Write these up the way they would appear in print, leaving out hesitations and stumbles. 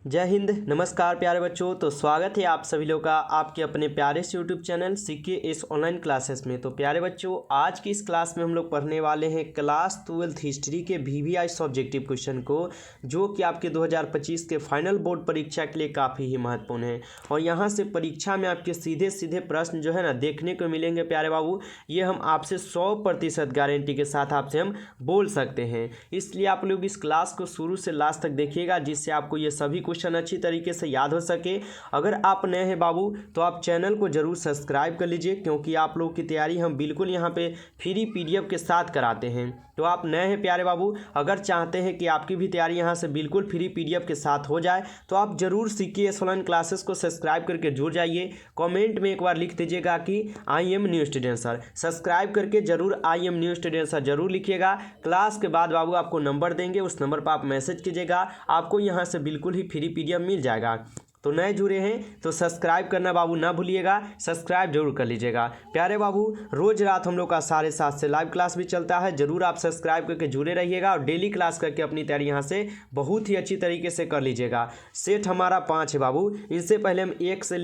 जय हिंद। नमस्कार प्यारे बच्चों। तो स्वागत है आप सभी लोग का आपके अपने प्यारे से YouTube channel CKS online classes में। तो प्यारे बच्चों, आज की इस क्लास में हम लोग पढ़ने वाले हैं क्लास 12 हिस्ट्री के VVI सब्जेक्टिव क्वेश्चन को, जो कि आपके 2025 के फाइनल बोर्ड परीक्षा के लिए काफ़ी ही महत्वपूर्ण है। और यहाँ से परीक्षा में आपके सीधे सीधे प्रश्न जो है ना देखने को मिलेंगे प्यारे बाबू। ये हम आपसे 100% गारंटी के साथ आपसे हम बोल सकते हैं। इसलिए आप लोग इस क्लास को शुरू से लास्ट तक देखिएगा, जिससे आपको ये सभी क्वेश्चन अच्छी तरीके से याद हो सके। अगर आप नए हैं बाबू तो आप चैनल को जरूर सब्सक्राइब कर लीजिए, क्योंकि आप लोग की तैयारी हम बिल्कुल यहाँ पे फ्री PDF के साथ कराते हैं। तो आप नए हैं प्यारे बाबू, अगर चाहते हैं कि आपकी भी तैयारी यहाँ से बिल्कुल फ्री PDF के साथ हो जाए तो आप जरूर CKS ऑनलाइन क्लासेस को सब्सक्राइब करके जुड़ जाइए। कमेंट में एक बार लिख दीजिएगा कि I am new student sir. Subscribe करके जरूर I am new student sir जरूर लिखिएगा। क्लास के बाद बाबू आपको नंबर देंगे, उस नंबर पर आप मैसेज कीजिएगा, आपको यहाँ से बिल्कुल ही फ्री PDF मिल जाएगा। तो नए जुड़े हैं तो सब्सक्राइब करना बाबू ना भूलिएगा, सब्सक्राइब जरूर कर लीजिएगा। प्यारे बाबू, रोज रात हम लोग का 7:30 से लाइव क्लास भी चलता है, जरूर आप सब्सक्राइब करके जुड़े रहिएगा और डेली क्लास करके अपनी तैयारी यहाँ से बहुत ही अच्छी तरीके से कर लीजिएगा। सेट हमारा 5 है बाबू। इससे पहले हम 1 से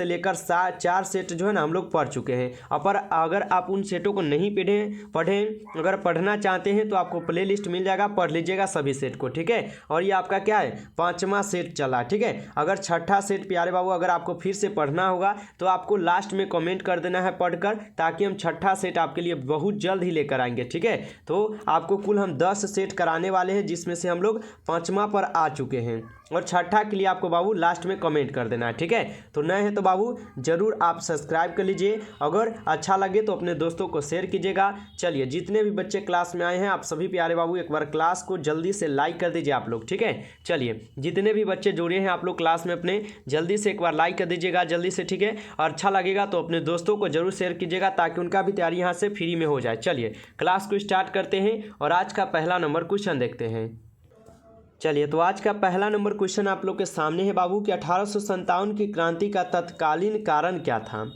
लेकर 4 सेट जो है ना हम लोग पढ़ चुके हैं। अगर आप उन सेटों को नहीं पढ़ें अगर पढ़ना चाहते हैं तो आपको प्ले लिस्ट मिल जाएगा, पढ़ लीजिएगा सभी सेट को, ठीक है। और ये आपका क्या है, 5वां सेट चला, ठीक है। अगर 6ठा सेट प्यारे बाबू अगर आपको फिर से पढ़ना होगा तो आपको लास्ट में कमेंट कर देना है पढ़कर, ताकि हम 6ठा सेट आपके लिए बहुत जल्द ही लेकर आएंगे, ठीक है। तो आपको कुल हम 10 सेट कराने वाले हैं, जिसमें से हम लोग 5वां पर आ चुके हैं, और 6ठा के लिए आपको बाबू लास्ट में कमेंट कर देना है, ठीक है। तो नए हैं तो बाबू जरूर आप सब्सक्राइब कर लीजिए, अगर अच्छा लगे तो अपने दोस्तों को शेयर कीजिएगा। चलिए, जितने भी बच्चे क्लास में आए हैं आप सभी प्यारे बाबू एक बार क्लास को जल्दी से लाइक कर दीजिए आप लोग, ठीक है। चलिए, जितने भी बच्चे जुड़े हैं आप लोग क्लास में अपने जल्दी से एक बार लाइक कर दीजिएगा जल्दी से, ठीक है। और अच्छा लगेगा तो अपने दोस्तों को जरूर शेयर कीजिएगा, ताकि उनका भी तैयारी यहाँ से फ्री में हो जाए। चलिए क्लास को स्टार्ट करते हैं और आज का पहला नंबर क्वेश्चन देखते हैं। चलिए, तो आज का पहला नंबर क्वेश्चन आप लोग के सामने है बाबू कि 1857 की क्रांति का तत्कालीन कारण क्या था।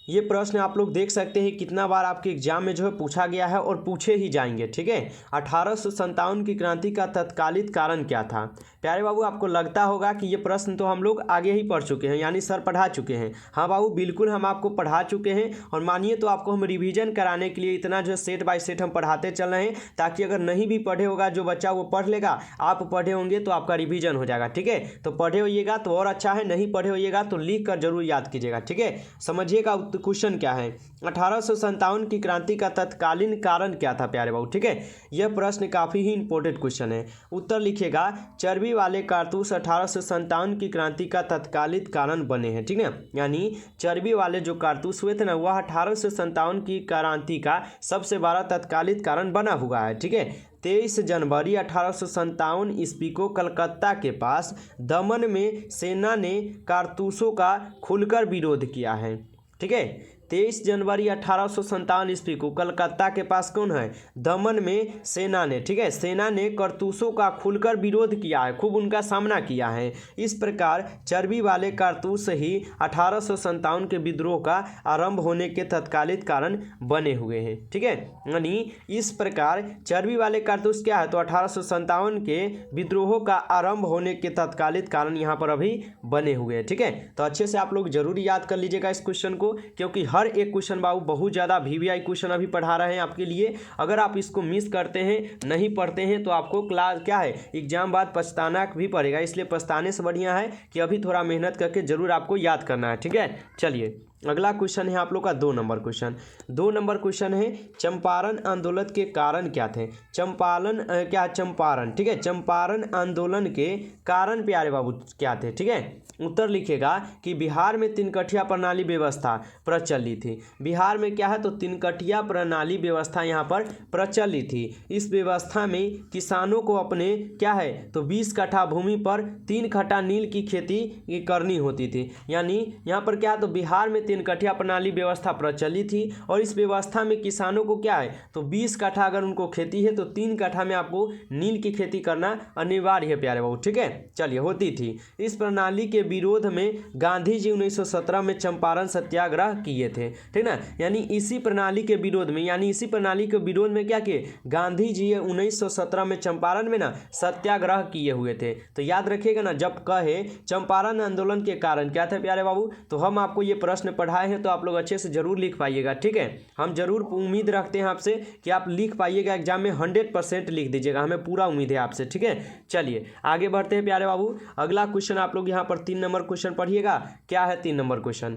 ये प्रश्न आप लोग देख सकते हैं कितना बार आपके एग्जाम में जो है पूछा गया है और पूछे ही जाएंगे, ठीक है। 1857 की क्रांति का तत्कालीन कारण क्या था। प्यारे बाबू, आपको लगता होगा कि ये प्रश्न तो हम लोग आगे ही पढ़ चुके हैं, यानी सर पढ़ा चुके हैं। हाँ बाबू, बिल्कुल हम आपको पढ़ा चुके हैं, और मानिए तो आपको हम रिवीजन कराने के लिए इतना जो सेट बाय सेट हम पढ़ाते चल रहे हैं, ताकि अगर नहीं भी पढ़े होगा जो बच्चा वो पढ़ लेगा, आप पढ़े होंगे तो आपका रिवीजन हो जाएगा, ठीक है। तो पढ़े होइएगा तो और अच्छा है, नहीं पढ़े होइएगा तो लिख कर जरूर याद कीजिएगा, ठीक है। समझिएगा क्वेश्चन क्या है। 1857 की क्रांति का तत्कालीन कारण क्या था प्यारे बाबू, ठीक है। यह प्रश्न काफी ही इंपॉर्टेंट क्वेश्चन है। उत्तर लिखिएगा, चर्बी वाले कारतूस 1857 की क्रांति का तत्कालीन कारण बने हैं, ठीक है। यानी चर्बी वाले जो कारतूस हुए थे ना, वह 1857 की क्रांति का सबसे बड़ा तत्कालीन कारण बना हुआ है, ठीक है। 23 जनवरी 1857 ईस्वी को कलकत्ता के पास दमन में सेना ने कारतूसों का खुलकर विरोध किया है, ठीक है। 23 जनवरी 1857 ईस्वी को कलकत्ता के पास कौन है, दमन में सेना ने, ठीक है, सेना ने कारतूसों का खुलकर विरोध किया है, खूब उनका सामना किया है। इस प्रकार चर्बी वाले कारतूस ही 1857 के विद्रोह का आरंभ होने के तत्कालीन कारण बने हुए हैं, ठीक है। यानी इस प्रकार चर्बी वाले कारतूस क्या है, तो 1857 के विद्रोहों का आरंभ होने के तत्कालीन कारण यहाँ पर अभी बने हुए हैं, ठीक है। तो अच्छे से आप लोग जरूर याद कर लीजिएगा इस क्वेश्चन को, क्योंकि हर एक क्वेश्चन बाबू बहुत ज़्यादा VVI क्वेश्चन अभी पढ़ा रहे हैं आपके लिए। अगर आप इसको मिस करते हैं, नहीं पढ़ते हैं, तो आपको क्लास क्या है, एग्जाम बाद पछताना भी पड़ेगा। इसलिए पछताने से बढ़िया है कि अभी थोड़ा मेहनत करके जरूर आपको याद करना है, ठीक है। चलिए, अगला क्वेश्चन है आप लोग का 2 नंबर क्वेश्चन। 2 नंबर क्वेश्चन है, चंपारण आंदोलन के कारण क्या थे। चंपारण, ठीक है, चंपारण आंदोलन के कारण प्यारे बाबू क्या थे, ठीक है। उत्तर लिखेगा कि बिहार में 3 कठिया प्रणाली व्यवस्था प्रचलित थी। बिहार में क्या है, तो 3 कठिया प्रणाली व्यवस्था यहाँ पर प्रचलित थी। इस व्यवस्था में किसानों को अपने क्या है, तो 20 कट्ठा भूमि पर 3 कट्ठा नील की खेती करनी होती थी। यानी यहाँ पर क्या है, तो बिहार में तीन कठिया प्रणाली व्यवस्था प्रचलित थी और इस व्यवस्था में किसानों को क्या है तो 20 कट्ठा अगर उनको खेती है तो 3 कट्ठा में आपको नील की खेती करना अनिवार्य है प्यारे बाबू। ठीक है, चलिए होती थी। इस प्रणाली के विरोध में गांधी जी 1917 में चंपारण सत्याग्रह किए थे। ठीक ना, यानी इसी प्रणाली के विरोध में, यानी इसी प्रणाली के विरोध में क्या किए गांधी जी 1917 में चंपारण में ना सत्याग्रह किए हुए थे। तो याद रखिएगा ना, जब कहे चंपारण आंदोलन के कारण क्या थे प्यारे बाबू, तो हम आपको ये प्रश्न पढ़ाए हैं तो आप लोग अच्छे से जरूर लिख पाइएगा। ठीक है, हम जरूर उम्मीद रखते हैं आपसे कि आप लिख पाइएगा, एग्जाम में 100% लिख दीजिएगा, हमें पूरा उम्मीद है आपसे। ठीक है, चलिए आगे बढ़ते हैं प्यारे बाबू। अगला क्वेश्चन आप लोग यहाँ पर 3 नंबर क्वेश्चन पढ़िएगा। क्या है 3 नंबर क्वेश्चन?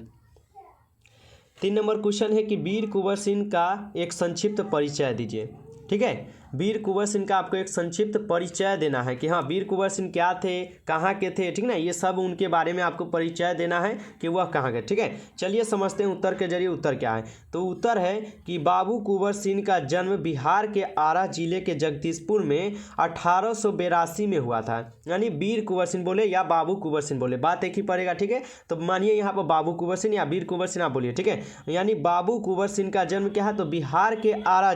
3 नंबर क्वेश्चन है कि वीर कुंवर सिंह का एक संक्षिप्त परिचय दीजिए। ठीक है, वीर कुंवर सिंह का आपको एक संक्षिप्त परिचय देना है कि हाँ वीर कुंवर सिंह क्या थे, कहाँ के थे। ठीक ना, ये सब उनके बारे में आपको परिचय देना है कि वह कहाँ के। ठीक है, चलिए समझते हैं उत्तर के जरिए उत्तर क्या है। तो उत्तर है कि बाबू कुंवर सिंह का जन्म बिहार के आरा जिले के जगदीशपुर में 1882 में हुआ था। यानी वीर कुंवर सिंह बोले या बाबू कुंवर सिंह बोले, बात एक ही पड़ेगा। ठीक है, तो मानिए यहाँ पर बाबू कुंवर सिंह या वीर कुंवर सिंह आप बोलिए। ठीक है, यानी बाबू कुंवर सिंह का जन्म क्या है तो बिहार के आरा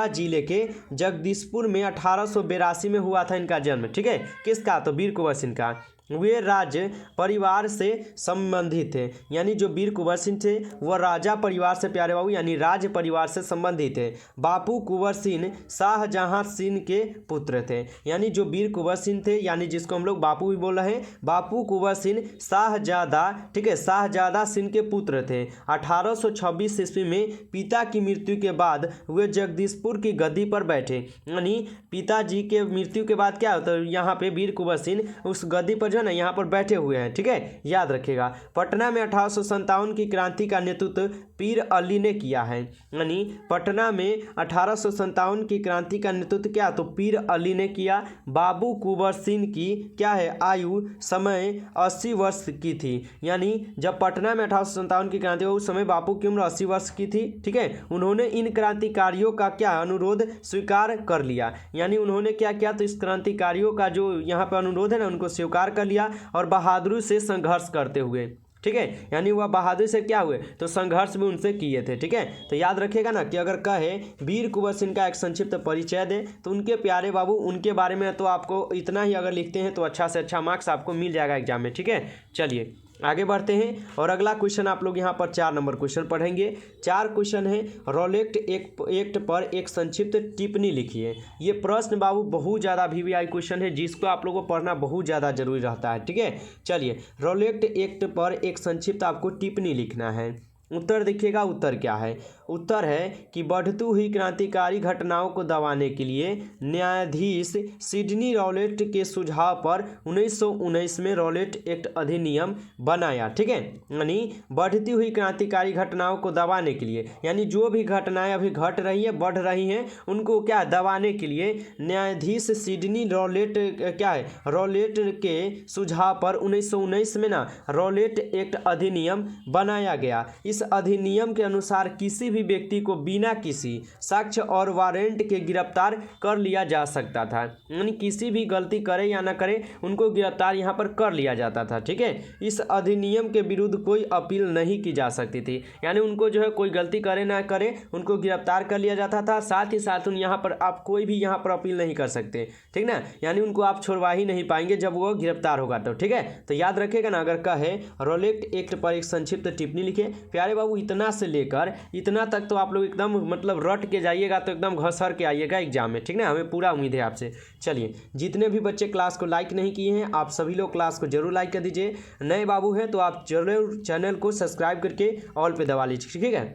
जिले के जगदीशपुर में 1882 में हुआ था इनका जन्म। ठीक है, किसका तो वीर कुंवर सिंह का। वे राज परिवार से संबंधित थे, यानी जो वीर कुंवर सिंह थे वह राजा परिवार से प्यारे बाबू यानी राज परिवार से संबंधित थे। बापू कुंवर सिंह शाहजहां सिंह के पुत्र थे, यानी जो वीर कुंवर सिंह थे यानी जिसको हम लोग बापू भी बोल रहे हैं, बापू कुंवर सिंह शाहजादा, ठीक है, शाहजादा सिंह के पुत्र थे। 1826 ईस्वी में पिता की मृत्यु के बाद वे जगदीशपुर की गद्दी पर बैठे, यानी पिताजी के मृत्यु के बाद क्या होता है यहाँ पे वीर कुंवर सिंह उस गद्दी पर जो है ना यहाँ पर बैठे हुए हैं। ठीक है, याद रखिएगा। पटना में 1857 की क्रांति का नेतृत्व पीर अली ने किया है, यानी पटना में 1857 की क्रांति का नेतृत्व क्या तो पीर अली ने किया। बाबू कुंवर सिंह की क्या है आयु समय 80 वर्ष की थी, यानी जब पटना में 1857 की क्रांति हुई उस समय बापू की उम्र 80 वर्ष की थी। ठीक है, उन्होंने इन क्रांतिकारियों का क्या अनुरोध स्वीकार कर लिया, यानी उन्होंने क्या किया तो इस क्रांतिकारियों का जो यहाँ पर अनुरोध है ना उनको स्वीकार कर लिया और बहादुरी से संघर्ष करते हुए। ठीक है, यानी वह बहादुरी से क्या हुए तो संघर्ष भी उनसे किए थे। ठीक है, तो याद रखिएगा ना कि अगर कहे वीर कुंवर सिंह का एक संक्षिप्त परिचय दे तो उनके प्यारे बाबू उनके बारे में तो आपको इतना ही अगर लिखते हैं तो अच्छा से अच्छा मार्क्स आपको मिल जाएगा एग्जाम में। ठीक है, चलिए आगे बढ़ते हैं और अगला क्वेश्चन आप लोग यहाँ पर 4 नंबर क्वेश्चन पढ़ेंगे। 4 क्वेश्चन है रॉलेट एक्ट पर एक संक्षिप्त टिप्पणी लिखिए। ये प्रश्न बाबू बहुत ज़्यादा VVI क्वेश्चन है जिसको आप लोगों को पढ़ना बहुत ज़्यादा जरूरी रहता है। ठीक है, चलिए रॉलेट एक्ट पर एक संक्षिप्त आपको टिप्पणी लिखना है। उत्तर देखिएगा, उत्तर क्या है। उत्तर है कि बढ़ती हुई क्रांतिकारी घटनाओं को दबाने के लिए न्यायाधीश सिडनी रॉलेट के सुझाव पर 1919 में रॉलेट एक्ट अधिनियम बनाया। ठीक है, यानी बढ़ती हुई क्रांतिकारी घटनाओं को दबाने के लिए, यानी जो भी घटनाएं अभी घट रही है बढ़ रही हैं उनको क्या दबाने के लिए न्यायाधीश सिडनी रॉलेट क्या है रॉलेट के सुझाव पर 1919 में ना रॉलेट एक्ट अधिनियम बनाया गया। इस अधिनियम के अनुसार किसी भी व्यक्ति को बिना किसी साक्ष्य और वारंट के गिरफ्तार कर लिया जा सकता था, यानी किसी भी गलती करे या ना करे उनको गिरफ्तार यहाँ पर कर लिया जाता था। ठीक है, इस अधिनियम के विरुद्ध कोई अपील नहीं की जा सकती थी, यानी उनको जो है कोई गलती करे ना करे उनको गिरफ्तार कर लिया जाता था। साथ ही साथ उन यहाँ पर आप कोई भी यहाँ पर अपील नहीं कर सकते। ठीक ना, यानी उनको आप छोड़वा ही नहीं पाएंगे जब वो गिरफ्तार होगा तो। ठीक है, तो याद रखिएगा ना, अगर कहे रॉलेट एक्ट पर एक संक्षिप्त टिप्पणी लिखे। प्यारे बाबू इतना से लेकर इतना तक तो आप लोग एकदम मतलब रट के जाइएगा तो एकदम घसर के आइएगा एग्जाम में। ठीक ना, हमें पूरा उम्मीद है आपसे। चलिए, जितने भी बच्चे क्लास को लाइक नहीं किए हैं आप सभी लोग क्लास को जरूर लाइक कर दीजिए। नए बाबू हैं तो आप जरूर चैनल को सब्सक्राइब करके ऑल पे दबा लीजिए। ठीक है,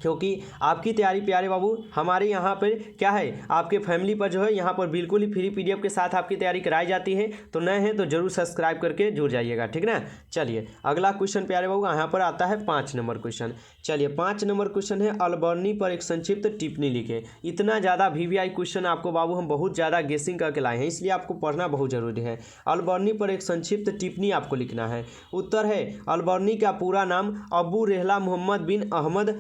क्योंकि आपकी तैयारी प्यारे बाबू हमारे यहाँ पर क्या है आपके फैमिली पर जो है यहाँ पर बिल्कुल ही फ्री PDF के साथ आपकी तैयारी कराई जाती है। तो नए हैं तो जरूर सब्सक्राइब करके जुड़ जाइएगा। ठीक ना, चलिए अगला क्वेश्चन प्यारे बाबू यहाँ पर आता है 5 नंबर क्वेश्चन। चलिए 5 नंबर क्वेश्चन है अलबर्नी पर एक संक्षिप्त टिप्पणी लिखे। इतना ज़्यादा VVI क्वेश्चन आपको बाबू हम बहुत ज़्यादा गेसिंग करके लाए हैं, इसलिए आपको पढ़ना बहुत ज़रूरी है। अलबर्नी पर एक संक्षिप्त टिप्पणी आपको लिखना है। उत्तर है अलबर्नी का पूरा नाम अबू रेहला मोहम्मद बिन अहमद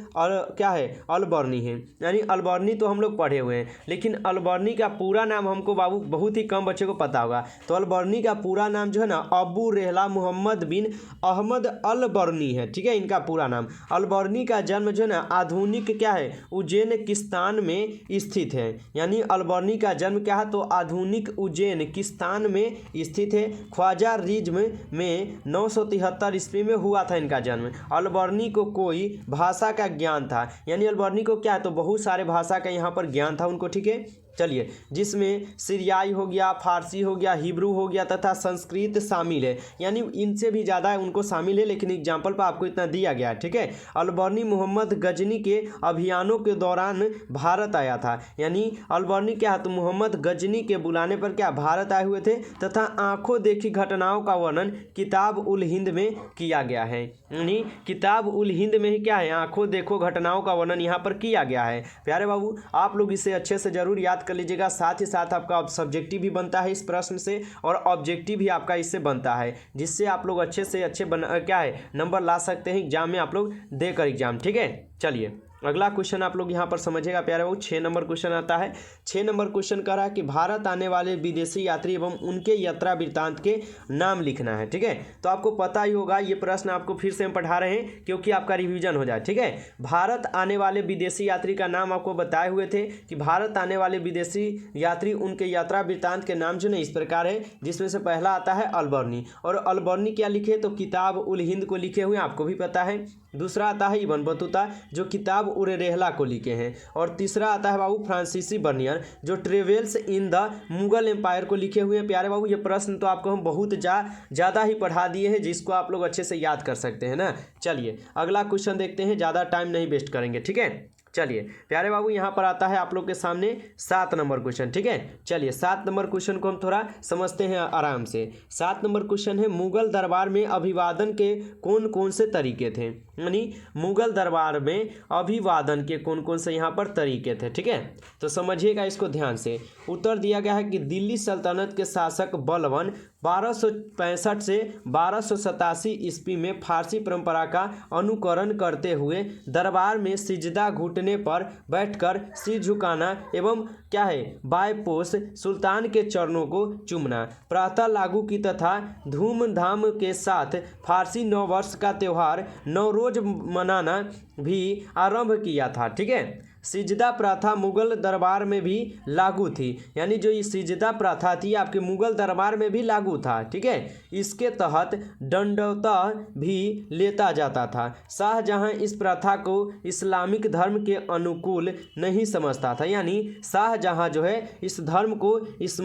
क्या है अलबर्नी है। यानी अलबर्नी तो हम लोग पढ़े हुए हैं, लेकिन अलबर्नी का पूरा नाम हमको बाबू बहुत ही कम बच्चे को पता होगा। तो अलबर्नी का पूरा नाम जो है ना अबू रेहला मोहम्मद बिन अहमद अलबर्नी है। ठीक है, इनका पूरा नाम। अलबर्नी का जन्म जो है ना आधुनिक क्या है उज्जैनिस्तान में स्थित है। यानी अलबर्नी का जन्म क्या है तो आधुनिक उज्जैनिस्तान में स्थित है। ख्वाजा रिज्म में 973 ईस्वी में हुआ था इनका जन्म। अलबर्नी को कोई भाषा का ज्ञान था, यानी अलबर्नी को क्या है तो बहुत सारे भाषा का यहाँ पर ज्ञान था उनको। ठीक है, चलिए, जिसमें सीरियाई हो गया, फारसी हो गया, हिब्रू हो गया तथा संस्कृत शामिल है। यानी इनसे भी ज़्यादा उनको शामिल है, लेकिन एग्जाम्पल पर आपको इतना दिया गया है। ठीक है, अलबर्नी मोहम्मद गजनी के अभियानों के दौरान भारत आया था। यानी अलबर्नी क्या है तो मोहम्मद गजनी के बुलाने पर क्या भारत आए हुए थे तथा आंखों देखी घटनाओं का वर्णन किताब उल हिंद में किया गया है। यानी किताब उल हिंद में ही क्या है आंखों देखो घटनाओं का वर्णन यहाँ पर किया गया है। प्यारे बाबू, आप लोग इसे अच्छे से जरूर याद कर लीजिएगा। साथ ही साथ आपका सब्जेक्टिव भी बनता है इस प्रश्न से और ऑब्जेक्टिव भी आपका इससे बनता है, जिससे आप लोग अच्छे से अच्छे क्या है नंबर ला सकते हैं एग्जाम में आप लोग देकर एग्जाम। ठीक है, चलिए अगला क्वेश्चन आप लोग यहाँ पर समझिएगा प्यारे बाबू। 6 नंबर क्वेश्चन आता है। 6 नंबर क्वेश्चन कह रहा है कि भारत आने वाले विदेशी यात्री एवं उनके यात्रा वृत्तांत के नाम लिखना है। ठीक है, तो आपको पता ही होगा, ये प्रश्न आपको फिर से हम पढ़ा रहे हैं क्योंकि आपका रिवीजन हो जाए। ठीक है, भारत आने वाले विदेशी यात्री का नाम आपको बताए हुए थे कि भारत आने वाले विदेशी यात्री उनके यात्रा वृत्तांत के नाम जो है इस प्रकार है, जिसमें से पहला आता है अलबर्नी। और अलबर्नी क्या लिखे तो किताब उल हिंद को लिखे हुए आपको भी पता है। दूसरा आता है इब्न बतूता जो किताब उर रेहला को लिखे हैं। और तीसरा आता है बाबू फ्रांसीसी बर्नियर जो travels in the Mughal empire को लिखे हुए हैं। प्यारे बाबू, ये प्रश्न तो आपको हम बहुत ज़्यादा ही पढ़ा दिए हैं, जिसको आप लोग अच्छे से याद कर सकते हैं ना। चलिए अगला क्वेश्चन देखते हैं, ज़्यादा टाइम नहीं वेस्ट करेंगे। ठीक है, चलिए प्यारे बाबू, यहाँ पर आता है आप लोग के सामने 7 नंबर क्वेश्चन। ठीक है, चलिए 7 नंबर क्वेश्चन को हम थोड़ा समझते हैं आराम से। 7 नंबर क्वेश्चन है मुगल दरबार में अभिवादन के कौन कौन से तरीके थे। यानी मुगल दरबार में अभिवादन के कौन कौन से यहाँ पर तरीके थे। ठीक है, तो समझिएगा इसको ध्यान से। उत्तर दिया गया है कि दिल्ली सल्तनत के शासक बलबन 1265 से 1287 ईस्वी में फारसी परंपरा का अनुकरण करते हुए दरबार में सिजदा घुटने पर बैठकर सिर झुकाना एवं क्या है बायपोस सुल्तान के चरणों को चूमना प्रातः लागू की तथा धूमधाम के साथ फारसी नववर्ष का त्यौहार नवरोज मनाना भी आरंभ किया था। ठीक है, सिजदा प्रथा मुगल दरबार में भी लागू थी। यानी जो ये सिजदा प्रथा थी आपके मुगल दरबार में भी लागू था। ठीक है, इसके तहत दंडवतः भी लेता जाता था। शाहजहां इस प्रथा को इस्लामिक धर्म के अनुकूल नहीं समझता था। यानी शाहजहां जो है इस धर्म को इस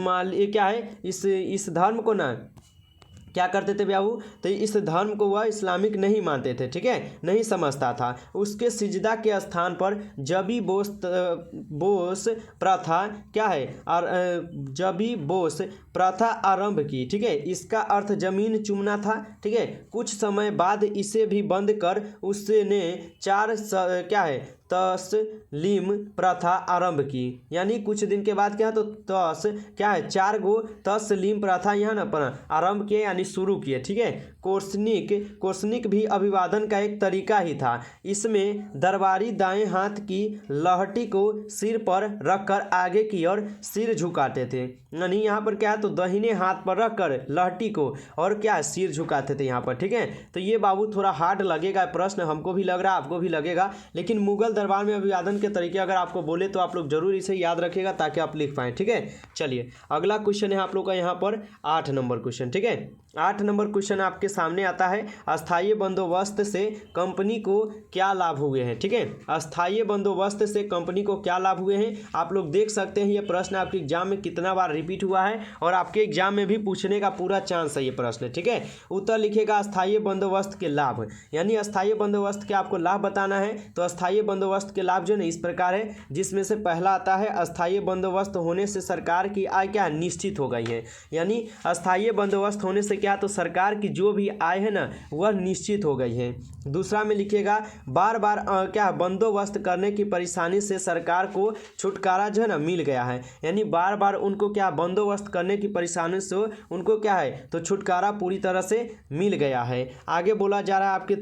धर्म को ना क्या करते थे बाबू तो इस धर्म को वह इस्लामिक नहीं मानते थे। ठीक है, नहीं समझता था। उसके सिजदा के स्थान पर जबी बोस प्रथा क्या है और जबी बोस प्रथा आरंभ की। ठीक है, इसका अर्थ जमीन चूमना था। ठीक है, कुछ समय बाद इसे भी बंद कर उसने 4 क्या है तस्लीम प्रथा आरंभ की। यानी कुछ दिन के बाद क्या है तो क्या है 4 गो तस्लीम प्रथा यहाँ ना आरंभ किए यानी शुरू किए। ठीक है, कोर्सनिक भी अभिवादन का एक तरीका ही था। इसमें दरबारी दाएं हाथ की लहटी को सिर पर रखकर आगे की ओर सिर झुकाते थे। यानी यहाँ पर क्या है तो दाहिने हाथ पर रखकर लहटी को और क्या है सिर झुकाते थे यहाँ पर। ठीक है, तो ये बाबू थोड़ा हार्ड लगेगा प्रश्न, हमको भी लग रहा है आपको भी लगेगा, लेकिन मुगल दरबार में अभिवादन के तरीके अगर आपको बोले तो आप लोग जरूर इसे याद रखिएगा ताकि आप लिख पाएँ। ठीक है, चलिए अगला क्वेश्चन है आप लोग का यहाँ पर 8 नंबर क्वेश्चन। ठीक है, 8 नंबर क्वेश्चन आपके सामने आता है अस्थायी बंदोबस्त से कंपनी को क्या लाभ हुए हैं। ठीक है, अस्थायी बंदोबस्त से कंपनी को क्या लाभ हुए हैं आप लोग देख सकते हैं। ये प्रश्न आपके एग्जाम में कितना बार रिपीट हुआ है और आपके एग्जाम में भी पूछने का पूरा चांस है ये प्रश्न। ठीक है, उत्तर लिखेगा अस्थायी बंदोबस्त के लाभ। यानी अस्थायी बंदोबस्त के आपको लाभ बताना है तो अस्थायी बंदोबस्त के लाभ जो है इस प्रकार है, जिसमें से पहला आता है अस्थायी बंदोबस्त होने से सरकार की आय क्या निश्चित हो गई है। यानी अस्थायी बंदोबस्त होने से क्या तो सरकार की जो भी आय है ना वह निश्चित हो गई है। दूसरा में लिखिएगा बार बार क्या बंदोबस्त करने की परेशानी से सरकार को छुटकारा जो है ना मिल गया है। यानी बार बार उनको क्या बंदोबस्त करने की परेशानी से उनको क्या है तो छुटकारा पूरी तरह से मिल गया है। आगे बोला जा रहा है आपके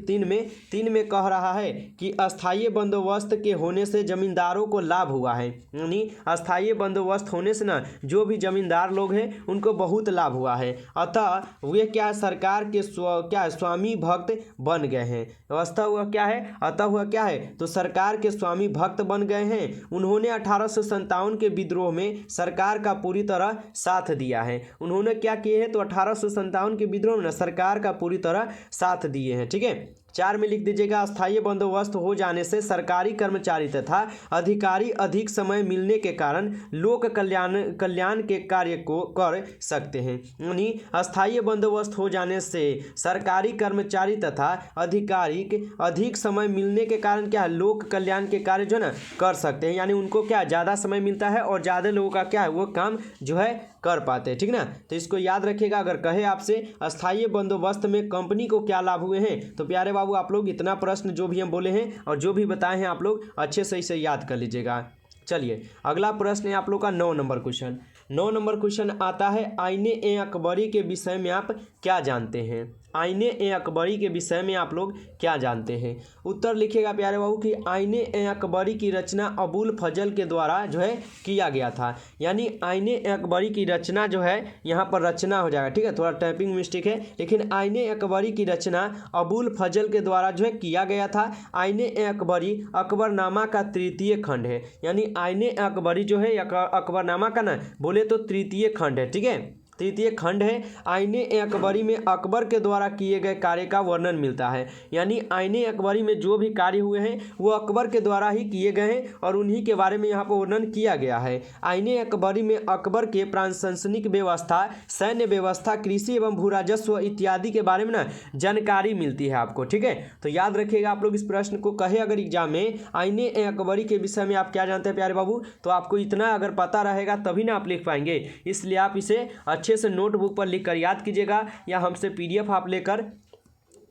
3 में कह रहा है कि अस्थायी बंदोबस्त बंदोबस्त के होने से जमींदारों को लाभ हुआ है। यानी अस्थायी बंदोबस्त होने से ना जो भी जमींदार लोग हैं उनको बहुत लाभ हुआ है। अतः वे क्या है, सरकार के स्वामी भक्त बन गए हैं। व्यवस्था हुआ क्या है, अतः हुआ क्या है, तो सरकार के स्वामी भक्त बन गए हैं। उन्होंने 1857 के विद्रोह में सरकार का पूरी तरह साथ दिया है। उन्होंने क्या किए हैं, तो 1857 के विद्रोह में सरकार का पूरी तरह साथ दिए हैं। ठीक है, 4 में लिख दीजिएगा, अस्थायी बंदोबस्त हो जाने से सरकारी कर्मचारी तथा अधिकारी अधिक समय मिलने के कारण लोक कल्याण के कार्य को कर सकते हैं। यानी अस्थायी बंदोबस्त हो जाने से सरकारी कर्मचारी तथा अधिकारी के अधिक समय मिलने के कारण क्या है, लोक कल्याण के कार्य जो है ना कर सकते हैं। यानी उनको क्या ज़्यादा समय मिलता है और ज़्यादा लोगों का क्या है वो काम जो है कर पाते हैं। ठीक ना, तो इसको याद रखिएगा। अगर कहे आपसे अस्थायी बंदोबस्त में कंपनी को क्या लाभ हुए हैं, तो प्यारे बाबू आप लोग इतना प्रश्न जो भी हम बोले हैं और जो भी बताए हैं आप लोग अच्छे से इसे याद कर लीजिएगा। चलिए अगला प्रश्न है आप लोग का 9 नंबर क्वेश्चन। 9 नंबर क्वेश्चन आता है, आईने ए अकबरी के विषय में आप क्या जानते हैं। आईने ए अकबरी के विषय में आप लोग क्या जानते हैं। उत्तर लिखिएगा प्यारे बाबू कि आईने ए अकबरी की रचना अबुल फजल के द्वारा जो है किया गया था। यानी आईने ए अकबरी की रचना जो है यहाँ पर रचना हो जाएगा। ठीक है, थोड़ा टाइपिंग मिस्टेक है, लेकिन आईने ए अकबरी की रचना अबुल फजल के द्वारा जो है किया गया था। आईने ए अकबरी अकबरनामा का तृतीय खंड है। यानी आईने ए अकबरी जो है अकबरनामा का ना बोले तो तृतीय खंड है। ठीक है, तृतीय खंड है। आईने ए अकबरी में अकबर के द्वारा किए गए कार्य का वर्णन मिलता है। यानी आईने अकबरी में जो भी कार्य हुए हैं वो अकबर के द्वारा ही किए गए हैं और उन्हीं के बारे में यहाँ पर वर्णन किया गया है। आईने अकबरी में अकबर के प्रशासनिक व्यवस्था, सैन्य व्यवस्था, कृषि एवं भू राजस्व इत्यादि के बारे में ना जानकारी मिलती है आपको। ठीक है, तो याद रखिएगा आप लोग इस प्रश्न को। कहे अगर एग्जाम में आईने ए अकबरी के विषय में आप क्या जानते हैं प्यारे बाबू, तो आपको इतना अगर पता रहेगा तभी ना आप लिख पाएंगे। इसलिए आप इसे अच्छे से नोटबुक पर लिखकर याद कीजिएगा या हमसे पीडीएफ आप लेकर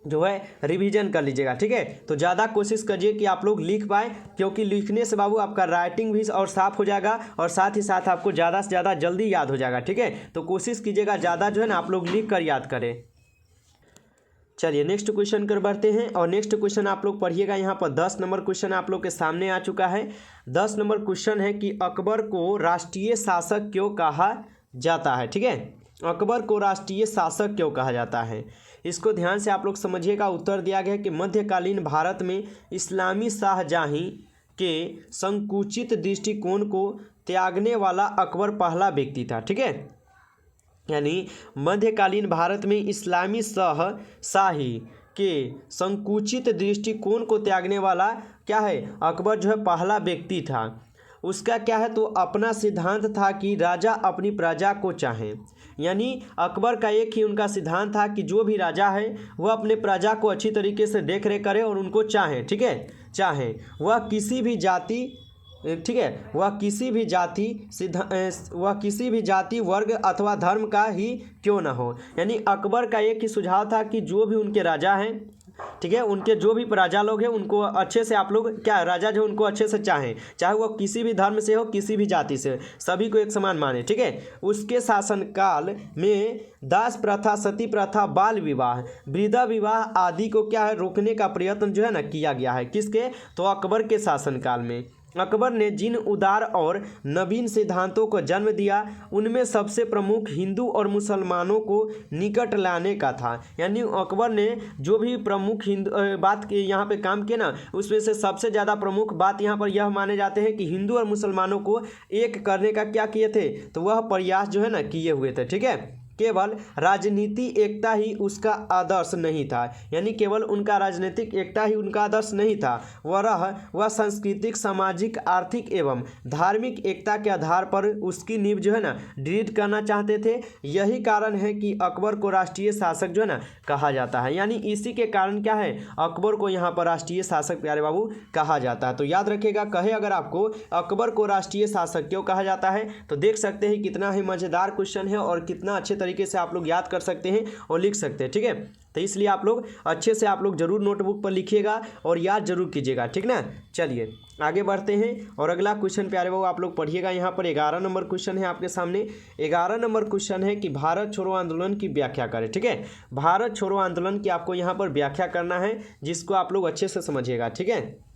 जो है रिवीजन कर लीजिएगा। ठीक है, तो ज़्यादा कोशिश कीजिए कि आप लोग लिख पाएँ, क्योंकि लिखने से बाबू आपका राइटिंग भी और साफ़ हो जाएगा और साथ ही साथ आपको ज़्यादा से ज़्यादा जल्दी याद हो जाएगा। ठीक है, तो कोशिश कीजिएगा ज़्यादा जो है ना आप लोग लिख कर याद करें। चलिए नेक्स्ट क्वेश्चन कर बढ़ते हैं और नेक्स्ट क्वेश्चन आप लोग पढ़िएगा। यहाँ पर 10 नंबर क्वेश्चन आप लोग के सामने आ चुका है। 10 नंबर क्वेश्चन है कि अकबर को राष्ट्रीय शासक क्यों कहा जाता है। ठीक है, अकबर को राष्ट्रीय शासक क्यों कहा जाता है, इसको ध्यान से आप लोग समझिएगा। उत्तर दिया गया है कि मध्यकालीन भारत में इस्लामी शाहजहां के संकुचित दृष्टिकोण को त्यागने वाला अकबर पहला व्यक्ति था। ठीक है, यानी मध्यकालीन भारत में इस्लामी शाही के संकुचित दृष्टिकोण को त्यागने वाला क्या है, अकबर जो है पहला व्यक्ति था। उसका क्या है, तो अपना सिद्धांत था कि राजा अपनी प्रजा को चाहे। यानी अकबर का एक ही उनका सिद्धांत था कि जो भी राजा है वह अपने प्रजा को अच्छी तरीके से देख रेख करे और उनको चाहे। ठीक है, चाहे वह किसी भी जाति, ठीक है, वह किसी भी जाति वर्ग अथवा धर्म का ही क्यों ना हो। यानी अकबर का एक ही सुझाव था कि जो भी उनके राजा हैं, ठीक है, उनके जो भी प्रजा लोग हैं उनको अच्छे से आप लोग क्या राजा जो उनको अच्छे से चाहें, चाहे वो किसी भी धर्म से हो, किसी भी जाति से, सभी को एक समान माने। ठीक है, उसके शासनकाल में दास प्रथा, सती प्रथा, बाल विवाह, वृद्धा विवाह आदि को क्या है रोकने का प्रयत्न जो है ना किया गया है। किसके, तो अकबर के शासनकाल में। अकबर ने जिन उदार और नवीन सिद्धांतों को जन्म दिया उनमें सबसे प्रमुख हिंदू और मुसलमानों को निकट लाने का था। यानी अकबर ने जो भी प्रमुख बात के यहाँ पे काम किए ना, उसमें से सबसे ज़्यादा प्रमुख बात यहाँ पर यह माने जाते हैं कि हिंदू और मुसलमानों को एक करने का क्या किए थे, तो वह प्रयास जो है ना किए हुए थे। ठीक है, केवल राजनीति एकता ही उसका आदर्श नहीं था। यानी केवल उनका राजनीतिक एकता ही उनका आदर्श नहीं था, वह सांस्कृतिक, सामाजिक, आर्थिक एवं धार्मिक एकता के आधार पर उसकी नींव जो है ना दृढ़ करना चाहते थे। यही कारण है कि अकबर को राष्ट्रीय शासक जो है ना कहा जाता है। यानी इसी के कारण क्या है, अकबर को यहाँ पर राष्ट्रीय शासक प्यारे बाबू कहा जाता है। तो याद रखिएगा, कहे अगर आपको अकबर को राष्ट्रीय शासक क्यों कहा जाता है, तो देख सकते हैं कितना ही मज़ेदार क्वेश्चन है और कितना अच्छे तरीके से आप लोग याद कर सकते हैं और लिख सकते हैं। ठीक है, तो इसलिए आप लोग अच्छे से आप लोग जरूर नोटबुक पर लिखिएगा और याद जरूर कीजिएगा। ठीक ना, चलिए आगे बढ़ते हैं और अगला क्वेश्चन प्यारे बाबू आप लोग पढ़िएगा। यहाँ पर 11 नंबर क्वेश्चन है आपके सामने। 11 नंबर क्वेश्चन है कि भारत छोड़ो आंदोलन की व्याख्या करें। ठीक है, भारत छोड़ो आंदोलन की आपको यहाँ पर व्याख्या करना है, जिसको आप लोग अच्छे से समझिएगा। ठीक है,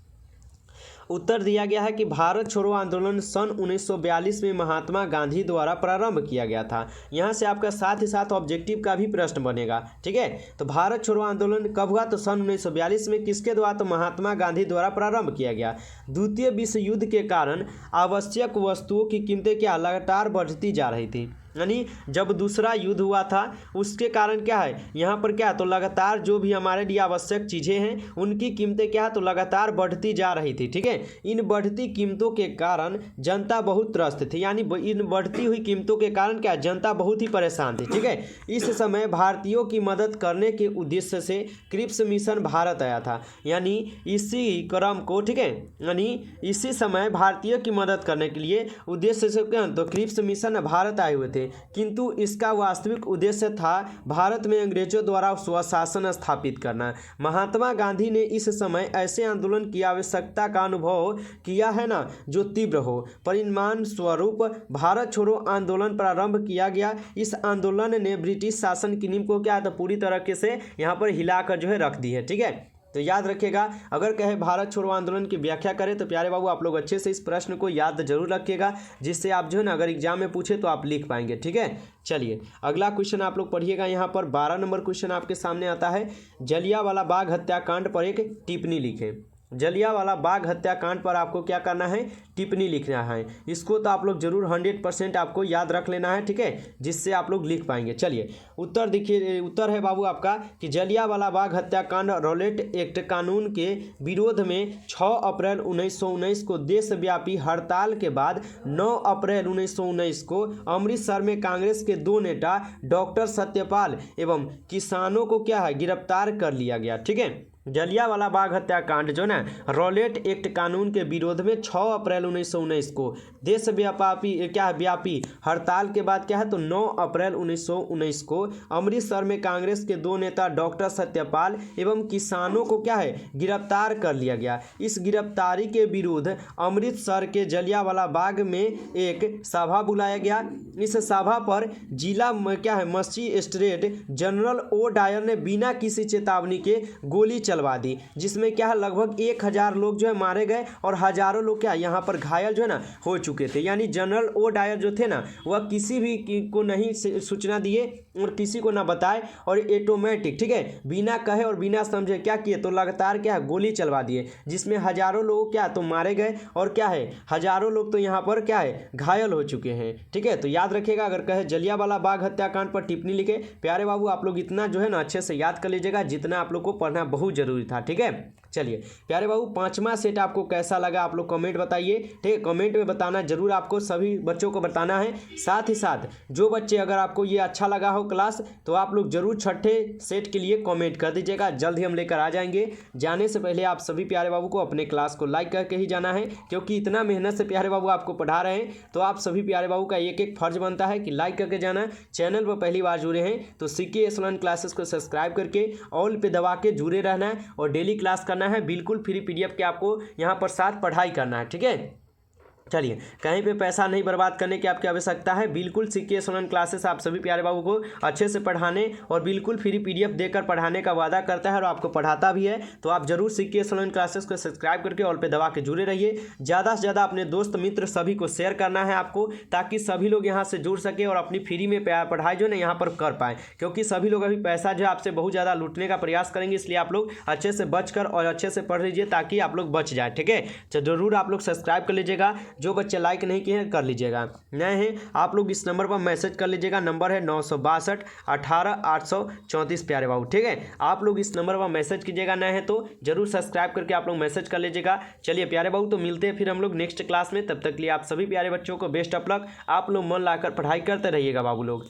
उत्तर दिया गया है कि भारत छोड़ो आंदोलन सन 1942 में महात्मा गांधी द्वारा प्रारंभ किया गया था। यहाँ से आपका साथ ही साथ ऑब्जेक्टिव का भी प्रश्न बनेगा। ठीक है, तो भारत छोड़ो आंदोलन कब हुआ, तो सन 1942 में। किसके द्वारा, तो महात्मा गांधी द्वारा प्रारंभ किया गया। द्वितीय विश्व युद्ध के कारण आवश्यक वस्तुओं की कीमतें क्या लगातार बढ़ती जा रही थी, यानी जब दूसरा युद्ध हुआ था उसके कारण क्या है यहाँ पर क्या है, तो लगातार जो भी हमारे लिए आवश्यक चीज़ें हैं उनकी कीमतें क्या है, तो लगातार बढ़ती जा रही थी। ठीक है, इन बढ़ती कीमतों के कारण जनता बहुत त्रस्त थी, यानी इन बढ़ती हुई कीमतों के कारण क्या जनता बहुत ही परेशान थी। ठीक है, इस समय भारतीयों की मदद करने के उद्देश्य से क्रिप्स मिशन भारत आया था, यानी इसी क्रम को, ठीक है, यानी इसी समय भारतीयों की मदद करने के लिए उद्देश्य से क्या, तो क्रिप्स मिशन भारत आए हुए थे, किंतु इसका वास्तविक उद्देश्य था भारत में अंग्रेजों द्वारा स्वशासन स्थापित करना। महात्मा गांधी ने इस समय ऐसे आंदोलन की आवश्यकता का अनुभव किया है ना, जो तीव्र हो। परिणाम स्वरूप भारत छोड़ो आंदोलन प्रारंभ किया गया। इस आंदोलन ने ब्रिटिश शासन की नींव को क्या है, तो पूरी तरीके से यहाँ पर हिलाकर जो है रख दी है। ठीक है, तो याद रखिएगा, अगर कहे भारत छोड़ो आंदोलन की व्याख्या करें तो प्यारे बाबू आप लोग अच्छे से इस प्रश्न को याद जरूर रखिएगा, जिससे आप जो है ना अगर एग्जाम में पूछे तो आप लिख पाएंगे। ठीक है, चलिए अगला क्वेश्चन आप लोग पढ़िएगा। यहाँ पर 12 नंबर क्वेश्चन आपके सामने आता है, जलियांवाला बाग हत्याकांड पर एक टिप्पणी लिखें। जलियांवाला बाग हत्याकांड पर आपको क्या करना है, टिप्पणी लिखना है। इसको तो आप लोग जरूर 100% आपको याद रख लेना है। ठीक है, जिससे आप लोग लिख पाएंगे। चलिए उत्तर देखिए, उत्तर है बाबू आपका कि जलियांवाला बाग हत्याकांड रॉलेट एक्ट कानून के विरोध में 6 अप्रैल 1919 को देशव्यापी हड़ताल के बाद 9 अप्रैल 1919 को अमृतसर में कांग्रेस के 2 नेता डॉक्टर सत्यपाल एवं किसानों को क्या है, गिरफ्तार कर लिया गया। ठीक है, जलियांवाला बाग हत्याकांड जो ना रॉलेट एक्ट कानून के विरोध में 6 अप्रैल 1919 को देशव्यापी क्या है, व्यापी हड़ताल के बाद क्या है, तो 9 अप्रैल 1919 को अमृतसर में कांग्रेस के 2 नेता डॉक्टर सत्यपाल एवं किसानों को क्या है, गिरफ्तार कर लिया गया। इस गिरफ्तारी के विरुद्ध अमृतसर के जलियांवाला बाग में एक सभा बुलाया गया। इस सभा पर जिला क्या है, मजिस्ट्रेट जनरल ओ डायर ने बिना किसी चेतावनी के गोली चलवा दी, जिसमें क्या है लगभग 1000 लोग जो है मारे गए और हजारों लोग क्या यहाँ पर घायल जो है ना हो चुके थे। यानी जनरल ओ डायर जो थे ना वह किसी भी को नहीं सूचना दिए और किसी को ना बताए और ऑटोमेटिक, ठीक है, बिना कहे और बिना समझे क्या किए, तो लगातार क्या है गोली चलवा दिए, जिसमें हजारों लोग क्या तो मारे गए और क्या है हजारों लोग तो यहाँ पर क्या है घायल हो चुके हैं। ठीक है, तो याद रखिएगा, अगर कहे जलियांवाला बाग हत्याकांड पर टिप्पणी लिखे, प्यारे बाबू आप लोग इतना जो है ना अच्छे से याद कर लीजिएगा जितना आप लोग को पढ़ना बहुत जरूरी था। ठीक है, चलिए प्यारे बाबू 5वां सेट आपको कैसा लगा आप लोग कमेंट बताइए। ठीक है, कमेंट में बताना जरूर, आपको सभी बच्चों को बताना है। साथ ही साथ जो बच्चे अगर आपको ये अच्छा लगा हो क्लास तो आप लोग जरूर 6ठे सेट के लिए कमेंट कर दीजिएगा, जल्द ही हम लेकर आ जाएंगे। जाने से पहले आप सभी प्यारे बाबू को अपने क्लास को लाइक करके ही जाना है, क्योंकि इतना मेहनत से प्यारे बाबू आपको पढ़ा रहे हैं, तो आप सभी प्यारे बाबू का एक एक फर्ज बनता है कि लाइक करके जाना। चैनल पर पहली बार जुड़े हैं तो CKS ऑनलाइन क्लासेस को सब्सक्राइब करके ऑल पे दबा के जुड़े रहना है और डेली क्लास करना है, बिल्कुल फ्री PDF के आपको यहाँ पर साथ पढ़ाई करना है। ठीक है, चलिए कहीं पे पैसा नहीं बर्बाद करने की आपकी आवश्यकता है, बिल्कुल CKS ऑनलाइन क्लासेस आप सभी प्यारे बाबू को अच्छे से पढ़ाने और बिल्कुल फ्री PDF देकर पढ़ाने का वादा करता है और आपको पढ़ाता भी है। तो आप जरूर CKS ऑनलाइन क्लासेस को सब्सक्राइब करके ऑल पे दबा के जुड़े रहिए। ज़्यादा से ज़्यादा अपने दोस्त मित्र सभी को शेयर करना है आपको, ताकि सभी लोग यहाँ से जुड़ सके और अपनी फ्री में पढ़ाई जो है ना यहाँ पर कर पाएँ, क्योंकि सभी लोग अभी पैसा जो है आपसे बहुत ज़्यादा लूटने का प्रयास करेंगे, इसलिए आप लोग अच्छे से बच कर और अच्छे से पढ़ लीजिए ताकि आप लोग बच जाए। ठीक है, तो जरूर आप लोग सब्सक्राइब कर लीजिएगा, जो बच्चे लाइक नहीं किए हैं कर लीजिएगा। नए हैं आप लोग इस नंबर पर मैसेज कर लीजिएगा, नंबर है 962 18 834 प्यारे बाबू। ठीक है, आप लोग इस नंबर पर मैसेज कीजिएगा, नए हैं तो जरूर सब्सक्राइब करके आप लोग मैसेज कर लीजिएगा। चलिए प्यारे बाबू, तो मिलते हैं फिर हम लोग नेक्स्ट क्लास में, तब तक के लिए आप सभी प्यारे बच्चों को बेस्ट ऑफ लक। आप लोग मन लाकर पढ़ाई करते रहिएगा बाबू लोग।